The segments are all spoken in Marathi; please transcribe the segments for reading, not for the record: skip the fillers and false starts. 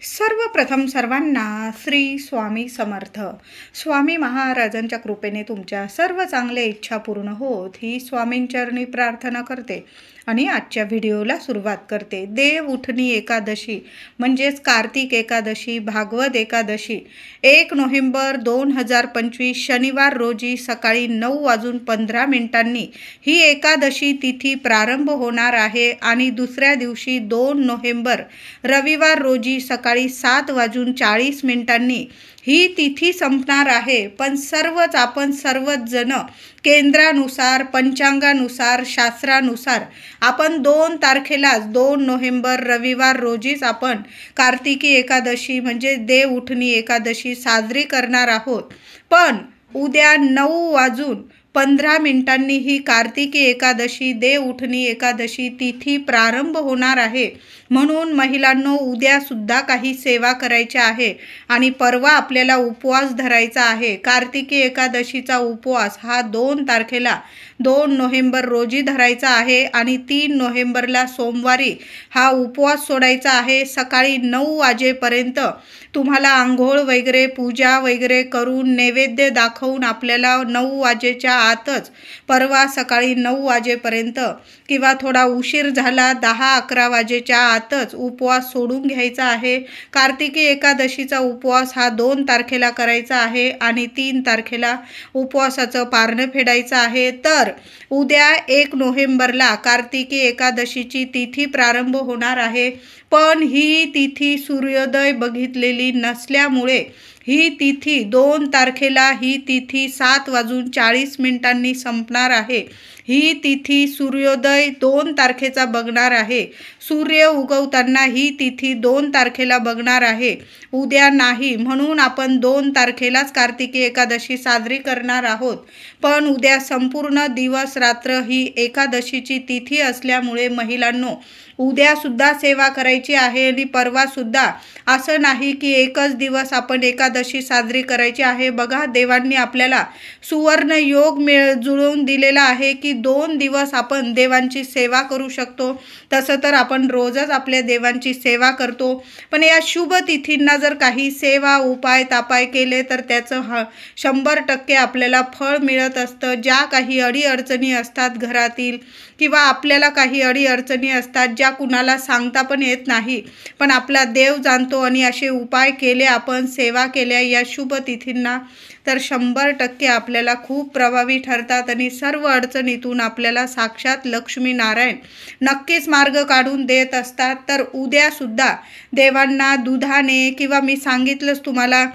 सर्वप्रथम सर्वांना श्री स्वामी समर्थ. स्वामी महाराजांच्या कृपेने तुमच्या सर्व चांगल्या इच्छा पूर्ण होत ही स्वामींचरणी प्रार्थना करते आणि आजच्या व्हिडिओला सुरुवात करते. देव उठणी एकादशी म्हणजेच कार्तिक एकादशी, भागवत एकादशी 1 नोव्हेंबर 2025 शनिवार रोजी सकाळी 9:15 ही एकादशी तिथी प्रारंभ होणार आहे आणि दुसऱ्या दिवशी 2 नोव्हेंबर रविवार रोजी सकाळी 7:40 ही तिथी संपणार आहे. पण आपण सर्वच जण केंद्रानुसार, पंचांगानुसार, शास्त्रानुसार आपण 2 तारखेलाच 2 नोव्हेंबर रविवार रोजीच आपण कार्तिकी एकादशी म्हणजे देव उठणी एकादशी साजरी करणार आहोत. पण उद्या 9:15 ही कार्तिकी एकादशी, देव उठणी एकादशी तिथी प्रारंभ होणार आहे. म्हणून महिलांनो, उद्या सुद्धा काही सेवा करायच्या आहे आणि परवा आपल्याला उपवास धरायचा आहे. कार्तिकी एकादशीचा उपवास हा 2 तारखेला 2 नोव्हेंबर रोजी धरायचा आहे आणि 3 नोव्हेंबरला सोमवारी हा उपवास सोडायचा आहे. सकाळी 9 वाजेपर्यंत तुम्हाला आंघोळ वगैरे, पूजा वगैरे करून नैवेद्य दाखवून आपल्याला 9 वाजेच्या आतच परवा सकाळी 9 वाजेपर्यंत किंवा थोडा उशीर झाला 10-11 वाजेच्या आतच उपवास सोडून घ्यायचा आहे. कार्तिकी एकादशीचा उपवास हा 2 तारखेला करायचा आहे आणि 3 तारखेला उपवासाचं पारणं फेडायचं आहे. तर उद्या 1 नोव्हेंबरला कार्तिकी एकादशीची तिथी प्रारंभ होणार आहे. पण ही तिथी सूर्योदय बघितलेली नसल्यामुळे ही तिथी 2 तारखेला ही तिथी 7:40 संपणार आहे. ही तिथी सूर्योदय 2 तारखेचा बघणार आहे. सूर्य उगवताना ही तिथी 2 तारखेला बघणार आहे, उद्या नाही. म्हणून आपण 2 तारखेलाच कार्तिकी एकादशी साजरी करणार आहोत. पण उद्या संपूर्ण दिवस रात्र ही एकादशीची तिथी असल्यामुळे महिलांनो, उद्या सुद्धा सेवा करायची आहे आणि परवा सुद्धा. असं नाही की एकच दिवस आपण एकादशी साजरी करायची आहे. बघा, देवांनी आपल्याला सुवर्ण योग जुळवून दिलेला आहे की 2 दिवस आपण देवांची सेवा करू शकतो. तसं तर आपण रोजच आपल्या देवांची सेवा करतो, पण या शुभ तिथींना जर काही सेवा, उपाय, तापाय केले तर त्याचं 100% आपल्याला फळ मिळत असतं. ज्या काही अडीअडचणी असतात घरातील किंवा आपल्याला काही अडीअडचणी असतात ज्या कुणाला सांगता पण येत नाही, पण आपला देव जाणतो आणि असे उपाय केले, आपण सेवा केल्या या शुभ तिथींना, तर 100% आपल्याला खूप प्रभावी ठरतात आणि सर्व अडचणीतून आपल्याला साक्षात लक्ष्मी नारायण नक्कीच मार्ग काढून देत असतात. तर उद्या सुद्धा देवांना दुधाने किंवा मी सांगितलंच तुम्हाला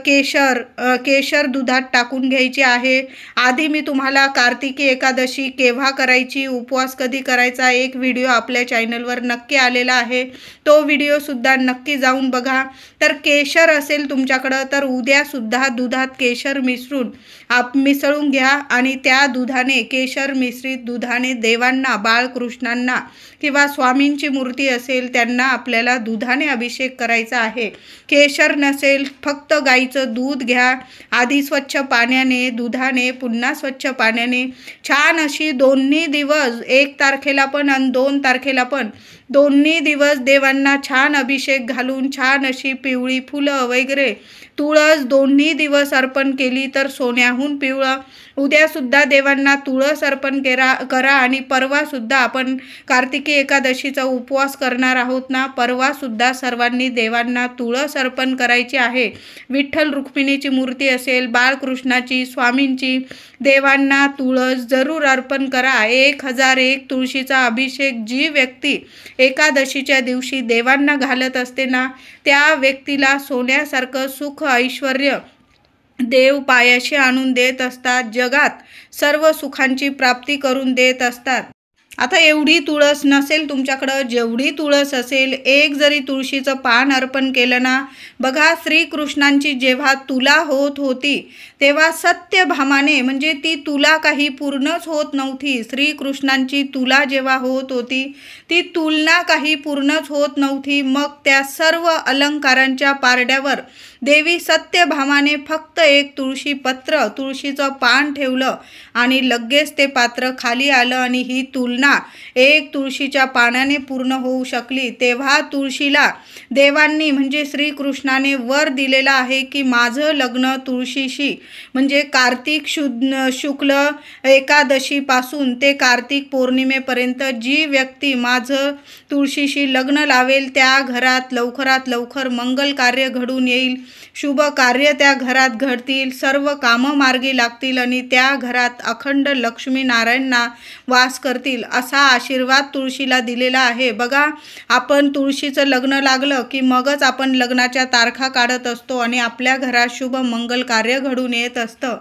केशर दुधात टाकून घ्यायची आहे. आधी मी तुम्हाला कार्तिकी एकादशी केव्हा करायची, उपवास कधी करायचा एक व्हिडिओ आपल्या चॅनलवर नक्की आलेला आहे. तो व्हिडिओसुद्धा नक्की जाऊन बघा. तर केशर असेल तुमच्याकडं तर उद्या सुद्धा दुधात केशर मिसळून घ्या आणि त्या दुधाने, केशर मिश्रित दुधाने देवांना, बाळकृष्णांना किंवा स्वामींची मूर्ती असेल त्यांना आपल्याला दुधाने अभिषेक करायचा आहे. केशर नसेल, फक्त गाईचं दूध घ्या. आधी स्वच्छ पाण्याने, दुधाने, पुन्हा स्वच्छ पाण्याने छान अशी दोन्ही दिवस 1 तारखेला पण आणि 2 तारखेला पण दोन्ही दिवस देवांना छान अभिषेक घालून छान अशी पिवळी फुलं वगैरे, तुळस दोन्ही दिवस अर्पण केली तर सोन्याहून पिवळं. उद्यासुद्धा देवांना तुळस अर्पण करा आणि परवासुद्धा आपण कार्तिकी एकादशीचा उपवास करणार आहोत ना, परवासुद्धा सर्वांनी देवांना तुळस अर्पण करायची आहे. विठ्ठल रुक्मिणीची मूर्ती असेल, बाळकृष्णाची, स्वामींची, देवांना तुळस जरूर अर्पण करा. 1001 तुळशीचा अभिषेक जी व्यक्ती एकादशीच्या दिवशी देवांना घालत असते ना, त्या व्यक्तीला सोन्यासारखं सुख, ऐश्वर्य देव पायाशी आणून देत असतात. जगात सर्व सुखांची प्राप्ती करून देत असतात. आता एवढी तुळस नसेल तुमच्याकडं, जेवढी तुळस असेल, एक जरी तुळशीचं पान अर्पण केलं ना, बघा श्रीकृष्णांची जेव्हा तुला होत होती तेव्हा सत्यभामाने, म्हणजे ती तुला काही पूर्णच होत नव्हती. श्रीकृष्णांची तुला जेव्हा होत होती ती तुलना काही पूर्णच होत नव्हती. मग त्या सर्व अलंकारांच्या पारड्यावर देवी सत्यभामाने फक्त एक तुळशी पत्र, तुळशीचं पान ठेवलं आणि लगेच ते पात्र खाली आलं आणि ही तुलना एक तुळशीच्या पानाने पूर्ण होऊ शकली। तेव्हा तुळशीला देवांनी म्हणजे श्रीकृष्णाने वर दिलेला आहे की माझं लग्न तुळशीशी म्हणजे कार्तिक शुक्ल एकादशीपासून ते कार्तिक पौर्णिमेपर्यंत जी व्यक्ती माझं तुळशीशी लग्न लावेल त्या घरात लवकरात लवकर मंगल कार्य घडून येईल, शुभ कार्य त्या घरात घडतील, सर्व कामं मार्गी लागतील आणि त्या घरात अखंड लक्ष्मी नारायणना वास करतील असा आशीर्वाद तुळशीला दिलेला आहे। बघा, आपण तुळशीचं लग्न लागलं की मगच आपण लग्नाच्या तारखा काढत असतो आणि आपल्या घरात शुभ मंगल कार्य घडून येत असतं।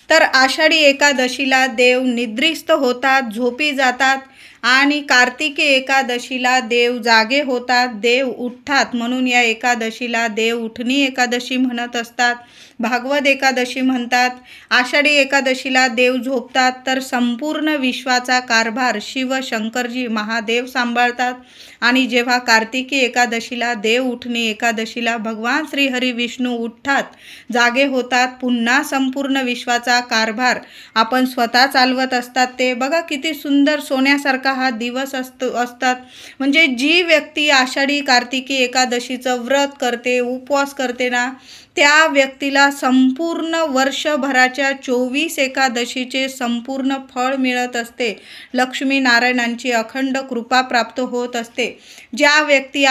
तर आषाढी एकादशीला देव निद्रिस्त होतात, झोपी जातात आणि कार्तिकी एकादशीला देव जागे होतात, देव उठतात, म्हणून या एकादशीला देव उठणी एकादशी म्हणत असतात, भागवत एकादशी म्हणतात। आषाढी एकादशीला देव झोपतात तर संपूर्ण विश्वाचा कारभार शिव शंकरजी महादेव सांभाळतात आणि जेव्हा कार्तिकी एकादशीला देव उठणी एकादशीला भगवान श्रीहरी विष्णू उठतात, जागे होतात, पुन्हा संपूर्ण विश्वाचा कारभार आपण स्वतः चालवत असतात। ते बघा किती सुंदर सोन्यासारखा हा दिवस असतात। म्हणजे जी व्यक्ती आषाढी कार्तिकी एकादशीचं व्रत करते, उपवास करते ना, त्या व्यक्तीला संपूर्ण वर्षभराच्या 24 एकादशीचे संपूर्ण फळ मिळत असते, लक्ष्मी नारायणांची अखंड कृपा प्राप्त होत असते। ज्या व्यक्ती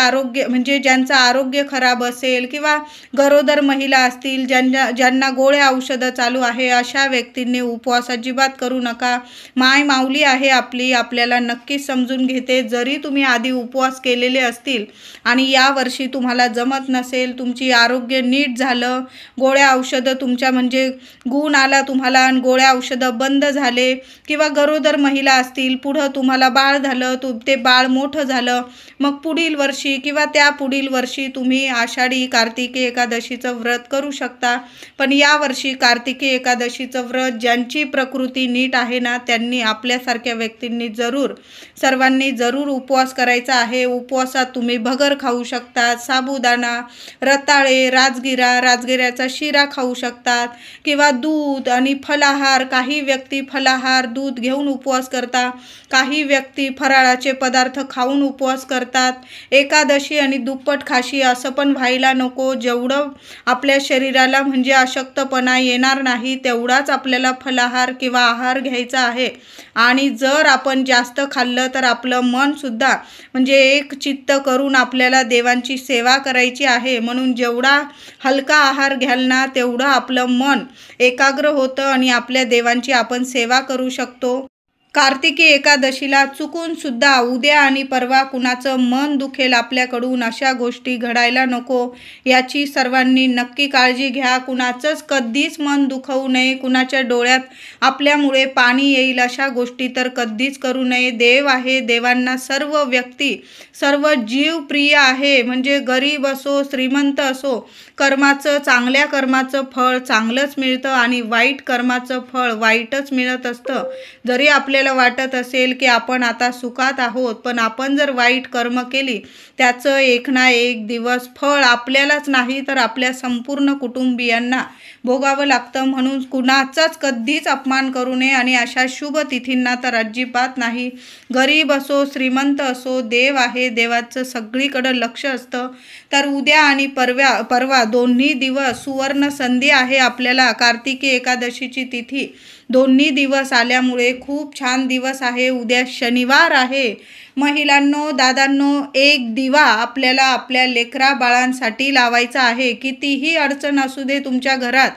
ज्यांचं आरोग्य खराब असेल किंवा गरोदर महिला असतील, ज्यांना गोळ्या औषधं चालू आहे, अशा व्यक्तींनी उपवास अजिबात करू नका। माय माऊली आहे आपली, आपल्याला नक्कीच समजून घेते। जरी तुम्ही आधी उपवास केलेले असतील आणि यावर्षी तुम्हाला जमत नसेल, तुमची आरोग्य नीट झालं, गोळ्या औषधं तुमच्या गुण आला तुम्हाला आणि गोळ्या औषधं बंद झाले किंवा गरोदर महिला असतील, पुढं तुम्हाला बाळ झालं, ते बाळ मोठं झालं, मग पुढील वर्षी किंवा त्या पुढील वर्षी तुम्ही आषाढी कार्तिकी एकादशीचं व्रत करू शकता। पण यावर्षी कार्तिकी एकादशीचं व्रत ज्यांची प्रकृती नीट आहे ना, त्यांनी आपल्यासारख्या व्यक्तींनी सर्वांनी जरूर उपवास करायचा आहे। उपवासात तुम्ही भगर खाऊ शकता, साबुदाणा, रताळे, राजगिऱ्याचा शिरा खाऊ शकतात किंवा दूध आणि फलाहार। काही व्यक्ती फलाहार दूध घेऊन उपवास करतात, काही व्यक्ती फराळाचे पदार्थ खाऊन उपवास करतात। एकादशी आणि दुप्पट खाशी असं पण व्हायला नको। जेवढं आपल्या शरीराला अशक्तपणा येणार नाही तेवढाच आपल्याला फलाहार किंवा आहार घ्यायचा आहे आणि जर आपण जास्त खाल्लं तर आपलं मन सुद्धा एक चित्त करून आपल्याला देवांची सेवा करायची आहे। म्हणून जेवढा हलका आहार घ्याल ना तेवढं आपलं मन एकाग्र होतं आणि आपल्या देवांची आपण सेवा करू शकतो। कार्तिकी एकादशीला चुकून सुद्धा उद्या आणि परवा कुणाचं मन दुखेल आपल्याकडून अशा गोष्टी घडायला नको, याची सर्वांनी नक्की काळजी घ्या। कुणाचंच कधीच मन दुखवू नये, कुणाच्या डोळ्यात आपल्यामुळे पाणी येईल अशा गोष्टी तर कधीच करू नये। देव आहे, देवांना सर्व व्यक्ती सर्व जीव प्रिय आहे। गरीब असो श्रीमंत असो, चांगल्या कर्माचं फळ चांगलंच मिळतं आणि वाईट कर्माचं फळ वाईटच मिळत असतं। जरी आपल्याला वाटत असेल की आपण आता सुखात आहोत, पण आपण जर वाईट कर्म केली त्याचं एक ना एक दिवस फळ आपल्यालाच नाही तर आपल्या संपूर्ण कुटुंबियांना भोगावं लागतं। म्हणून कुणाचाच कधीच अपमान करू नये आणि अशा शुभ तिथींना तर अजिबात नाही। गरीब असो श्रीमंत असो, देव आहे, देवाचं सगळीकडं लक्ष असतं। तर उद्या आणि परवा दोन्ही दिवस सुवर्ण संधी आहे आपल्याला। कार्तिकी एकादशीची तिथी दोन्ही दिवस आल्यामुळे खूप छान दिवस आहे। उद्या शनिवार आहे। महिलांनो, दादांनो, एक दिवा आपल्याला आपल्या लेकरा बाळांसाठी लावायचा आहे। कितीही अडचण असू दे तुमच्या घरात,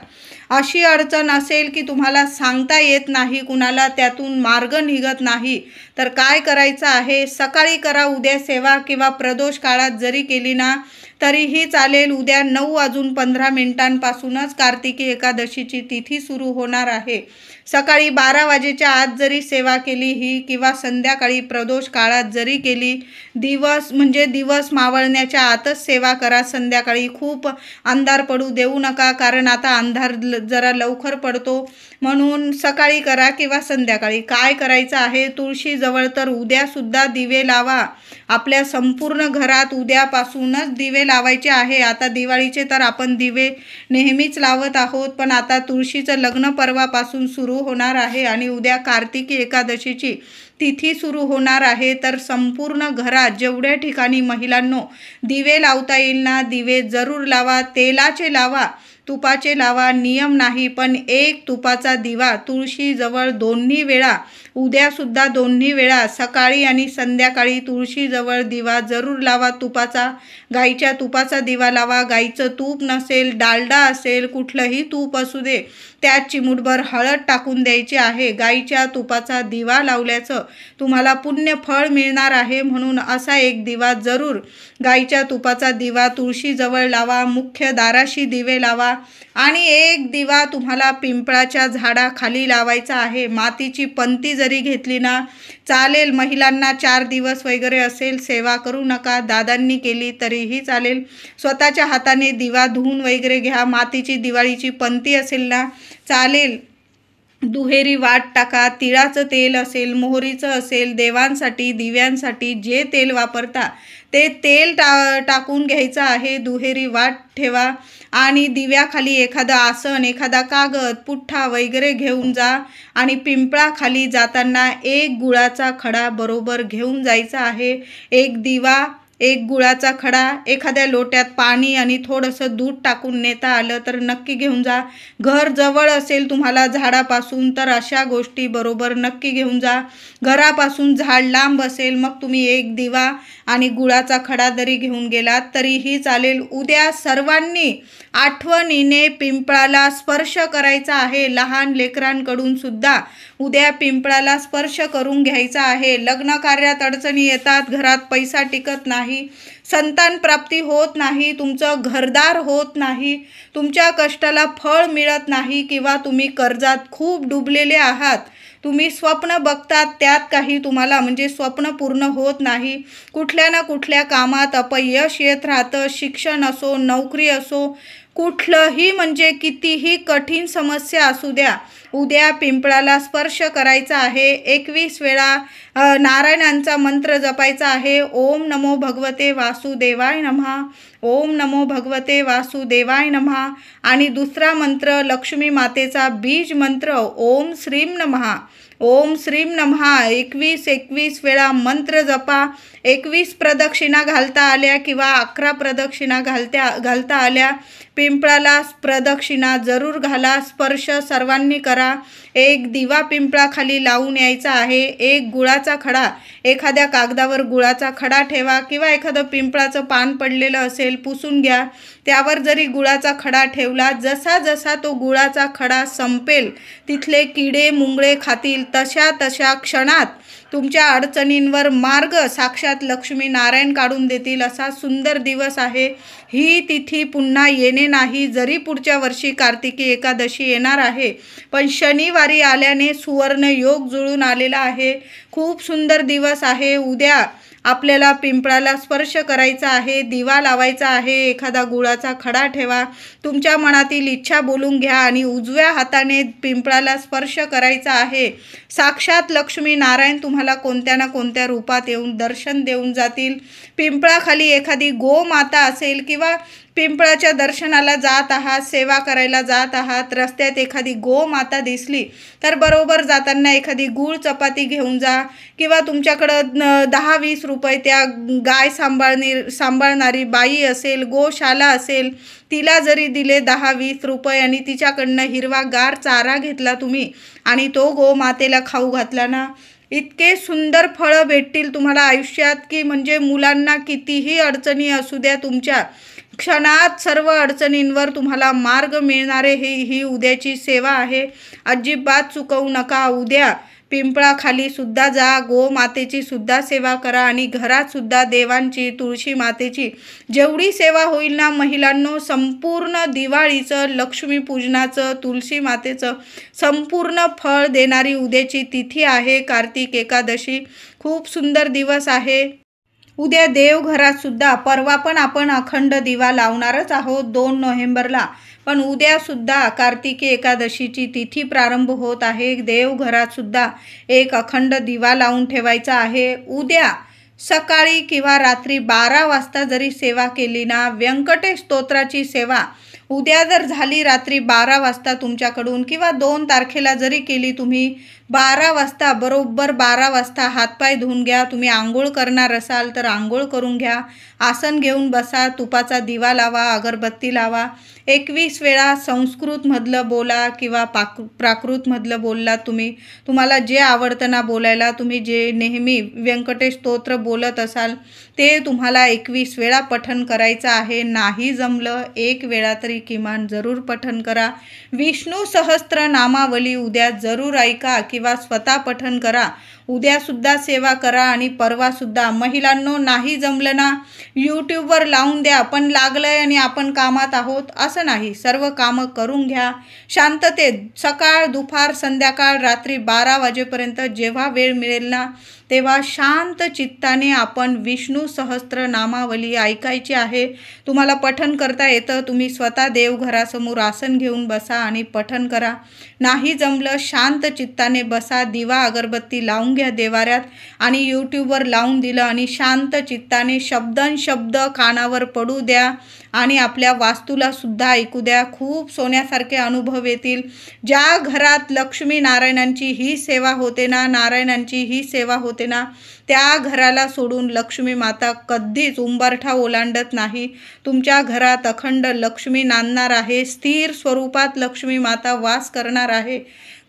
अशी अडचण असेल की तुम्हाला सांगता येत नाही, कुणाला त्यातून मार्ग निघत नाही, तर काय करायचं आहे, सकाळी करा उद्या सेवा किंवा प्रदोष काळात जरी केली ना तरीही चालेल। उद्या 9:15 कार्तिकी एकादशीची तिथी सुरू होणार आहे। सकाळी 12 वाजेच्या आत जरी सेवा केली ही किंवा संध्याकाळी प्रदोष काळात जरी केली, दिवस मावळण्याच्या आतच सेवा करा। संध्याकाळी खूप अंधार पडू देऊ नका, कारण आता अंधार जरा लवकर पडतो, म्हणून सकाळी करा किंवा संध्याकाळी। काय करायचं आहे, तुळशी तुळशीजवळ तर उद्यासुद्धा दिवे लावा. आपल्या संपूर्ण घरात उद्यापासूनच दिवे लावायचे आहे. आता दिवाळीचे तर आपण दिवे नेहमीच लावत आहोत, पण आता तुळशीचं लग्न पर्वापासून सुरू होणार आहे आणि उद्या कार्तिकी एकादशीची तिथी सुरू होणार आहे. तर संपूर्ण घरात जेवढ्या ठिकाणी महिलांनो दिवे लावता येईल ना, दिवे जरूर लावा. तेलाचे लावा, तुपाचे लावा, नियम नाही, पण एक तुपाचा दिवा तुळशीजवळ दोन्ही वेळा, उद्यासुद्धा दोन्ही वेळा, सकाळी आणि संध्याकाळी तुळशीजवळ दिवा जरूर लावा. तुपाचा, गाईच्या तुपाचा दिवा लावा. गाईचं तूप नसेल, डालडा असेल, कुठलंही तूप असू दे, त्यात चिमूटभर हळद टाकून द्यायची आहे. गाईच्या तुपाचा दिवा लावल्याचं तुम्हाला पुण्य फळ मिळणार आहे, म्हणून असा एक दिवा जरूर, गाईच्या तुपाचा दिवा तुळशीजवळ लावा. मुख्य दाराशी दिवे लावा आणि एक दिवा तुम्हाला पिंपळाच्या झाडाखाली लावायचा आहे. मातीची पंती जरी घेतली ना चालेल. महिलांना 4 दिवस वगैरे असेल सेवा करू नका, दादांनी केली तरीही चालेल. स्वतःच्या हाताने दिवा धुवून वगैरे घ्या. मातीची दिवाळीची पंती असेल ना चालेल. दुहेरी वाट टाका. तिळाचं तेल असेल, मोहरीचं असेल, देवांसाठी दिव्यांसाठी जे तेल वापरता ते तेल टाकून घ्यायचं आहे. दुहेरी वाट ठेवा आणि दिव्याखाली एखादं आसन, एखादा कागद, पुठ्ठा वगैरे घेऊन जा आणि पिंपळाखाली जाताना एक गुळाचा खडा बरोबर घेऊन जायचा आहे. एक दिवा, एक गुळाचा खडा, एखाद्या लोट्यात पाणी आणि थोडंसं दूध टाकून नेता आलं तर नक्की घेऊन जा. घर जवळ असेल तुम्हाला झाडापासून तर अशा गोष्टी बरोबर नक्की घेऊन जा. घरापासून झाड लांब असेल मग तुम्ही एक दिवा आणि गुळाचा खडा जरी घेऊन गेलात तरीही चालेल. उद्या सर्वांनी आठवणीने पिंपळाला स्पर्श करायचा आहे. लहान लेकरांकडून सुद्धा उद्या पिंपळाला स्पर्श करून घ्यायचा आहे. लग्न कार्यात अडचणी येतात, घरात पैसा टिकत नाही, संतान प्राप्ती होत नाही, तुमचं घरदार होत नाही, तुमच्या कष्टाला फळ मिळत नाही किंवा तुम्ही कर्जात खूप डुबलेले आहात. तुम्ही स्वप्न बघतात त्यात काही तुम्हाला म्हणजे स्वप्न पूर्ण होत नाही. कुठल्या ना कुठल्या कामात अपयश येत राहतं. शिक्षण असो, नोकरी असो, कुठलंही म्हणजे कितीही कठीण समस्या असू द्या, उद्या पिंपळाला स्पर्श करायचा आहे. 21 वेळा नारायणांचा मंत्र जपायचा आहे. ओम नमो भगवते वासुदेवाय नमः, ओम नमो भगवते वासुदेवाय नमः. आणि दुसरा मंत्र लक्ष्मी मातेचा बीज मंत्र ओम श्रीम नमः, ओम श्रीम नमः. 21 वेळा मंत्र जपा. 21 प्रदक्षिणा घालता आल्या किंवा 11 प्रदक्षिणा घालता आल्या, पिंपळाला प्रदक्षिणा जरूर घाला. स्पर्श सर्वांनी करा. एक दिवा पिंपळाखाली लावून यायचा आहे. एक गुळाचा खडा, एखाद्या कागदावर गुळाचा खडा ठेवा किंवा एखादं पिंपळाचं पान पडलेलं असेल पुसून घ्या, त्यावर जरी गुळाचा खडा ठेवला, जसा जसा तो गुळाचा खडा संपेल तिथले किडे मुंगळे खातील. तशा क्षणात तुमच्या अडचणींवर मार्ग साक्षात लक्ष्मी नारायण काढून देतील. असा सुंदर दिवस आहे. ही तिथी पुन्हा येणे नाही. जरी पुढच्या वर्षी कार्तिकी एकादशी येणार आहे, पण शनिवारी आल्याने सुवर्ण योग जुळून आलेला आहे. खूप सुंदर दिवस आहे. उद्या आपल्याला पिंपळाला स्पर्श करायचा आहे, दिवा लावायचा आहे, एखादा गुळाचा खडा ठेवा, तुमच्या मनातील इच्छा बोलून घ्या आणि उजव्या हाताने पिंपळाला स्पर्श करायचा आहे. साक्षात लक्ष्मी नारायण तुम्हाला कोणत्या ना कोणत्या रूपात येऊन दर्शन देऊन जातील. पिंपळाखाली एखादी गोमाता असेल किंवा पिंपळाच्या दर्शनाला जात आहात, सेवा करायला जात आहात, रस्त्यात एखादी गोमाता दिसली तर बरोबर जाताना एखादी गूळ चपाती घेऊन जा किंवा तुमच्याकडं 10-20 रुपये त्या गाय सांभाळणारी बाई असेल, गोशाला असेल, तिला जरी दिले 10-20 रुपये आणि तिच्याकडनं हिरवागार चारा घेतला तुम्ही आणि तो गोमातेला खाऊ घातला ना, इतके सुंदर फळं भेटतील तुम्हाला आयुष्यात की म्हणजे मुलांना कितीही अडचणी असू द्या, तुमच्या क्षणात सर्व अडचणींवर तुम्हाला मार्ग मिळणारे ही उद्याची सेवा आहे. अजिबात चुकवू नका. उद्या पिंपळाखाली सुद्धा जा, गोमातेची सुद्धा सेवा करा आणि घरात सुद्धा देवांची, तुळशी मातेची जेवढी सेवा होईल ना महिलांनो, संपूर्ण दिवाळीचं, लक्ष्मीपूजनाचं, तुळशी मातेचं संपूर्ण फळ देणारी उद्याची तिथी आहे कार्तिक एकादशी. खूप सुंदर दिवस आहे. उद्या देवघरात सुद्धा, परवा पण आपण अखंड दिवा लावणारच आहोत 2 नोव्हेंबरला, पण उद्या सुद्धा कार्तिकी एकादशीची तिथी प्रारंभ होत आहे. देवघरात सुद्धा एक अखंड दिवा लावून ठेवायचा आहे. उद्या सकाळी किंवा रात्री 12 वाजता जरी सेवा केली ना, व्यंकटेश स्तोत्राची सेवा उद्या जर झाली रात्री 12 वाजता तुमच्याकडून, किंवा 2 तारखेला जरी केली तुम्ही, 12 वाजता, बरोबर 12 वाजता हातपाय धुवून घ्या. तुम्ही आंघोळ करणार असाल तर आंघोळ करून घ्या, आसन घेऊन बसा, तुपाचा दिवा लावा, अगरबत्ती लावा. 21 वेळा संस्कृतमधलं बोला किंवा प्राकृतमधलं बोललात तुम्ही, तुम्हाला जे आवडतं ना बोलायला, तुम्ही जे नेहमी व्यंकटेश स्तोत्र बोलत असाल ते तुम्हाला 21 वेळा पठण करायचं आहे. नाही जमलं 1 वेळा तरी किमान जरूर पठण करा. विष्णू सहस्त्र नामावली उद्या जरूर ऐका किंवा स्वतः पठण करा. उद्यासुद्धा सेवा करा आणि परवासुद्धा. महिलांनो, नाही जमलं ना, यूट्यूबवर लावून द्या. पण लागलंय आणि आपण कामात आहोत असं नाही, सर्व कामं करून घ्या शांततेत. सकाळ, दुपार, संध्याकाळ, रात्री 12 वाजेपर्यंत जेव्हा वेळ मिळेल ना, तेव्हा शांत चित्ताने आपण विष्णू सहस्त्र नामावली ऐकायची आहे. तुम्हाला पठण करता येतं, तुम्ही स्वतः देवघरासमोर आसन घेऊन बसा आणि पठण करा. नाही जमलं, शांत चित्ताने बसा, दिवा अगरबत्ती लावून घ्या देवाऱ्यात आणि यूट्यूबवर लावून दिलं आणि शांत चित्ताने शब्द कानावर पडू द्या आणि आपल्या वास्तूला सुद्धा ऐकू द्या. खूप सोन्यासारखे अनुभव येतील. ज्या घरात लक्ष्मी नारायणांची ही सेवा होते ना, नारायणांची ही सेवा होते ना, त्या घराला सोडून लक्ष्मी माता कधीच उंबरठा ओलांडत नाही. तुमच्या घरात अखंड लक्ष्मी नांदणार आहे. स्थिर स्वरूपात लक्ष्मी माता वास करणार आहे.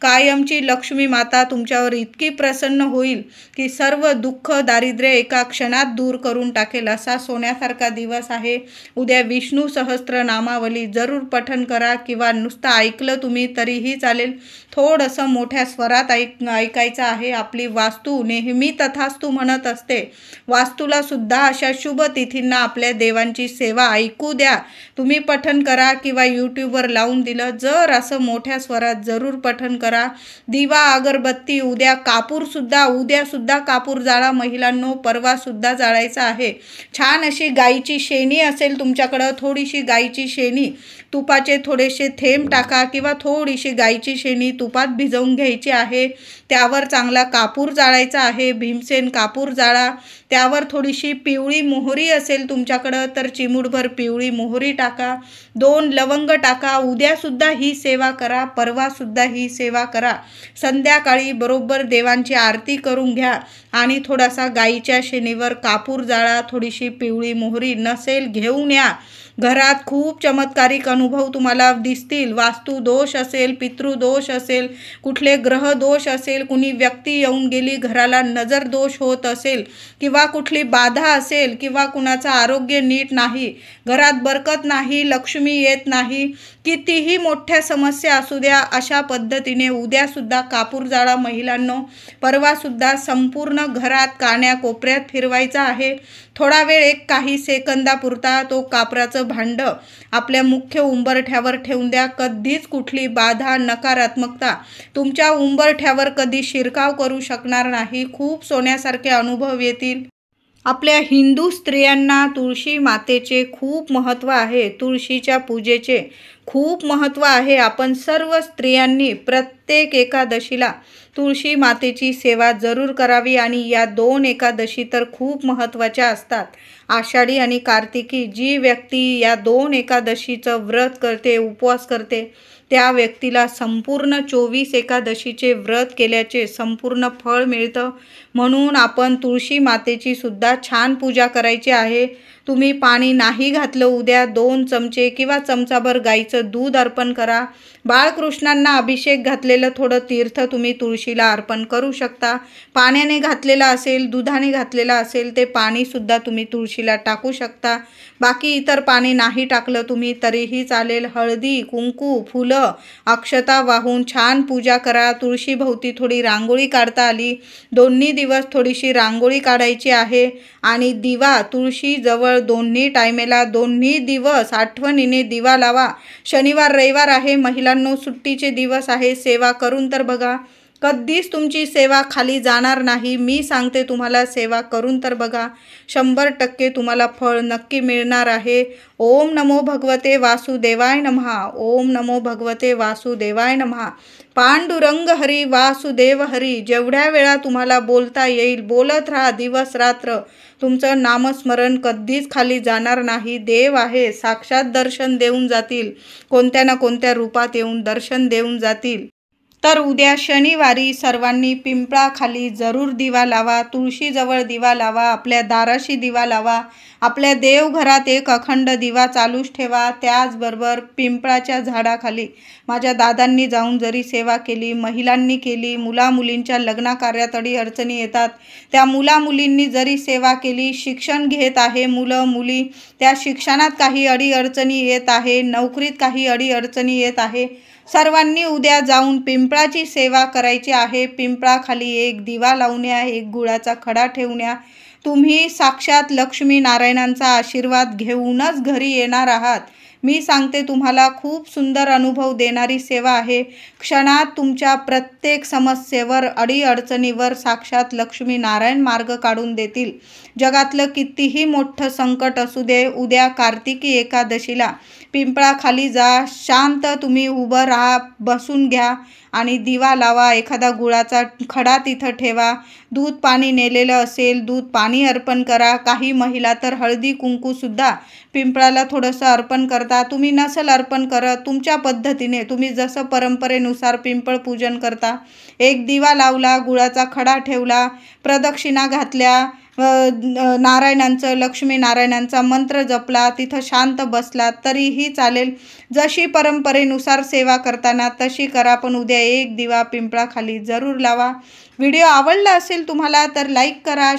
कायमची लक्ष्मी माता तुमच्यावर इतकी प्रसन्न होईल की सर्व दुःख दारिद्र्य एका क्षणात दूर करून टाकेल. असा सोन्यासारखा दिवस आहे. उद्या विष्णू सहस्त्र नामावली जरूर पठण करा किंवा नुसतं ऐकलं तुम्ही तरीही चालेल. थोडंसं मोठ्या स्वरात ऐकायचं आहे. आपली वास्तू नेहमी तथास्तु म्हणत असते. वास्तूला सुद्धा अशा शुभ तिथींना आपल्या देवांची सेवा ऐकू द्या. तुम्ही पठण करा किंवा यूट्यूबवर लावून दिलं, जर असं मोठ्या स्वरात जरूर पठण करा. दिवा अगरबत्ती, उद्या उद्यासुद्धा कापूर जाळा महिलांनो, परवासुद्धा जाळायचा आहे. छान अशी गाईची शेणी असेल तुमच्याकडं, थोडीशी गाईची शेणी, तुपाचे थोडेसे थेंब टाका किंवा थोडीशी गाईची शेणी तुपात भिजवून घ्यायची आहे. त्यावर चांगला कापूर जाळायचा आहे. भीमसेन कापूर जाळा. त्यावर थोडीशी पिवळी मोहरी असेल तुमच्याकडं तर चिमूटभर पिवळी मोहरी टाका. 2 लवंग टाका. उद्यासुद्धा ही सेवा करा, परवासुद्धा ही सेवा करा. संध्याकाळी बरोबर देवांची आरती करून घ्या आणि थोडासा गाईच्या शेणीवर कापूर जाळा. थोडीशी पिवळी मोहरी नसेल घेऊन या. घरात खूप चमत्कारिक अनुभव तुम्हाला दिसतील. वास्तू दोष असेल, पितृदोष असेल, कुठले ग्रह दोष असेल, कुणी व्यक्ती येऊन गेली घराला, नजर दोष होत असेल किंवा कुठली बाधा असेल किंवा कुणाचं आरोग्य नीट नाही, घरात बरकत नाही, लक्ष्मी येत नाही, कितीही मोठ्या समस्या असू द्या, अशा पद्धतीने उद्यासुद्धा कापूर जाळा महिलांनो. परवासुद्धा संपूर्ण घरात कान्या कोपऱ्यात फिरवायचा आहे. थोडा वेळ काही सेकंदापुरता तो कापराचं भांडं आपल्या मुख्य उंबरठ्यावर ठेवून द्या. कधीच कुठली बाधा, नकारात्मकता तुमच्या उंबरठ्यावर कधी शिरकाव करू शकणार नाही. खूप सोन्यासारखे अनुभव येतील. आपल्या हिंदू स्त्रियांना तुळशी मातेचे खूप महत्त्व आहे. तुळशीच्या पूजेचे खूप महत्त्व आहे. आपण सर्व स्त्रियांनी प्रत्येक एकादशीला तुळशी मातेची सेवा जरूर करावी आणि या 2 एकादशी तर खूप महत्त्वाच्या असतात. आषाढी आणि कार्तिकी. जी व्यक्ती या 2 एकादशीचं व्रत करते, उपवास करते, त्या व्यक्तीला संपूर्ण 24 एकादशीचे व्रत केल्याचे संपूर्ण फळ मिळतं. म्हणून आपण तुळशी मातेची सुद्धा छान पूजा करायची आहे. तुम्ही पाणी नाही घातलं उद्या 2 चमचे किंवा चमचाभर गाईचं दूध अर्पण करा. बाळकृष्णांना अभिषेक घातलेलं थोडं तीर्थ तुम्ही तुळशीला अर्पण करू शकता. पाण्याने घातलेलं असेल, दुधाने घातलेलं असेल ते पाणीसुद्धा तुम्ही तुळशीला टाकू शकता. बाकी इतर पाणी नाही टाकलं तुम्ही तरीही चालेल. हळदी, कुंकू, फुलं, अक्षता वाहून छान पूजा करा. तुळशीभोवती थोडी रांगोळी काढता आली, दोन्ही दिवस थोडीशी रांगोळी काढायची आहे आणि दिवा तुळशीजवळ दोन्ही टायमेला, दोन्ही दिवस आठवणीने दिवा लावा. शनिवार रविवार आहे महिलांनो, सुट्टीचे दिवस आहे. सेवा करून तर बघा. कधीच तुमची सेवा खाली जाणार नाही. मी सांगते तुम्हाला, सेवा करून तर बघा, 100% तुम्हाला फळ नक्की मिळणार आहे. ओम नमो भगवते वासुदेवाय नमः. ओम नमो भगवते वासुदेवाय नमः. पांडुरंग हरी वासुदेव हरी. जेवढ्या वेळा तुम्हाला बोलता येईल बोलत राहा, दिवस रात्र. तुमचं नामस्मरण कधीच खाली जाणार नाही. देव आहे, साक्षात दर्शन देऊन जातील, कोणत्या ना कोणत्या रूपात येऊन दर्शन देऊन जातील. तर उद्या शनिवारी सर्वांनी पिंपळाखाली जरूर दिवा लावा, तुळशीजवळ दिवा लावा, आपल्या दाराशी दिवा लावा, आपल्या देवघरात एक अखंड दिवा चालूच ठेवा. त्याचबरोबर पिंपळाच्या झाडाखाली माझ्या दादांनी जाऊन जरी सेवा केली, महिलांनी केली, मुलामुलींच्या लग्नाकार्यात अडीअडचणी येतात, त्या मुलामुलींनी जरी सेवा केली, शिक्षण घेत आहे मुलं मुली, त्या शिक्षणात काही अडीअडचणी येत आहे, नोकरीत काही अडीअडचणी येत आहे, सर्वांनी उद्या जाऊन पिंपळाची सेवा करायची आहे. पिंपळाखाली एक दिवा लावून या, एक गुळाचा खडा ठेवून या. तुम्ही साक्षात लक्ष्मी नारायणांचा आशीर्वाद घेऊनच घरी येणार आहात. मी सांगते तुम्हाला, खूप सुंदर अनुभव देणारी सेवा आहे. क्षणात तुमच्या प्रत्येक समस्येवर, अडीअडचणीवर साक्षात लक्ष्मी नारायण मार्ग काढून देतील. जगातलं कितीही मोठं संकट असू दे, उद्या कार्तिकी एकादशीला पिंपळाखाली जा, शांत तुम्ही उभं राहा, बसून घ्या आणि दिवा लावा. एखादा गुळाचा खडा तिथं ठेवा. दूध पाणी नेलेलं असेल, दूध पाणी अर्पण करा. काही महिला तर हळदी कुंकूसुद्धा पिंपळाला थोडंसं अर्पण करता. तुम्ही नसल अर्पण करत, तुमच्या पद्धतीने तुम्ही जसं परंपरेनुसार पिंपळ पूजन करता, एक दिवा लावला, गुळाचा खडा ठेवला, प्रदक्षिणा घातल्या, नारायणांचं, लक्ष्मी नारायणांचा मंत्र जपला, तिथं शांत बसलात तरीही चालेल. जशी परंपरेनुसार सेवा करताना तशी करा, पण उद्या एक दिवा पिंपळाखाली जरूर लावा. व्हिडिओ आवडला असेल तुम्हाला तर लाईक करा.